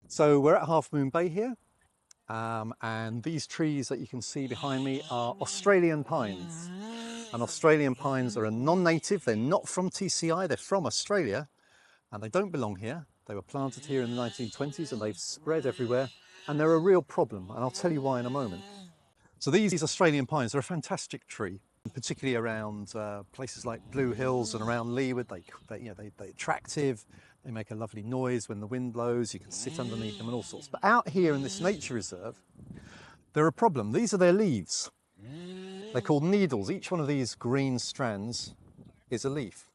So we're at Half Moon Bay here, and these trees that you can see behind me are Australian pines. And Australian pines are a non-native, they're not from TCI, they're from Australia, and they don't belong here. They were planted here in the 1920s and they've spread everywhere, and they're a real problem, and I'll tell you why in a moment. So these Australian pines are a fantastic tree, particularly around places like Blue Hills and around Leeward. They're attractive, they make a lovely noise when the wind blows, you can sit underneath them and all sorts. But out here in this nature reserve, they're a problem. These are their leaves. They're called needles. Each one of these green strands is a leaf.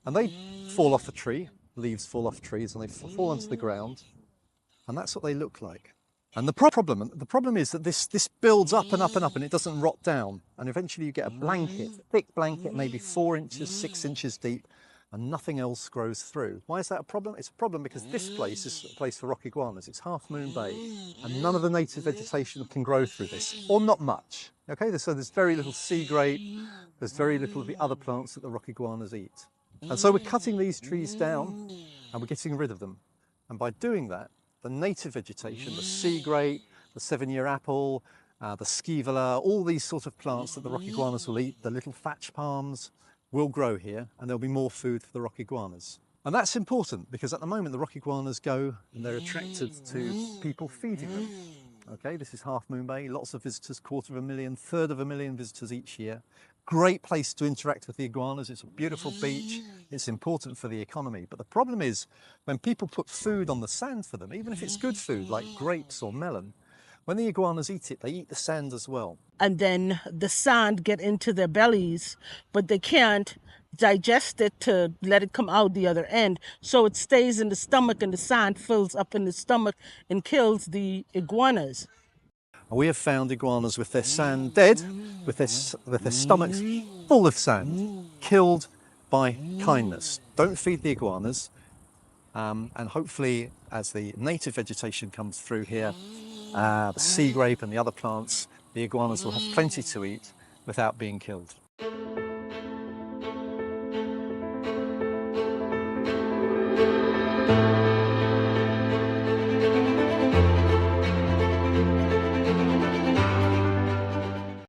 And they fall off the tree, leaves fall off trees, and they fall onto the ground. And that's what they look like. And the problem is that this builds up and up and up, and it doesn't rot down. And eventually you get a blanket, a thick blanket, maybe 4 inches, 6 inches deep, and nothing else grows through. Why is that a problem? It's a problem because this place is a place for rock iguanas. It's Half Moon Bay, and none of the native vegetation can grow through this, or not much. Okay, so there's very little sea grape, there's very little of the other plants that the rock iguanas eat. And so we're cutting these trees down, and we're getting rid of them. And by doing that, the native vegetation, the sea grape, the 7-year apple, the scaevola, all these sort of plants that the rock iguanas will eat, the little thatch palms, will grow here, and there'll be more food for the rock iguanas. And that's important because at the moment the rock iguanas go and they're attracted to people feeding them. Okay, this is Half Moon Bay, lots of visitors, 250,000, 350,000 visitors each year. Great place to interact with the iguanas. It's a beautiful beach. It's important for the economy. But the problem is when people put food on the sand for them, even if it's good food like grapes or melon, when the iguanas eat it, they eat the sand as well. And then the sand get into their bellies, but they can't digest it to let it come out the other end. So it stays in the stomach, and the sand fills up in the stomach and kills the iguanas. We have found iguanas with their sand dead, with their stomachs full of sand, killed by kindness. Don't feed the iguanas, and hopefully as the native vegetation comes through here, the sea grape and the other plants, the iguanas will have plenty to eat without being killed.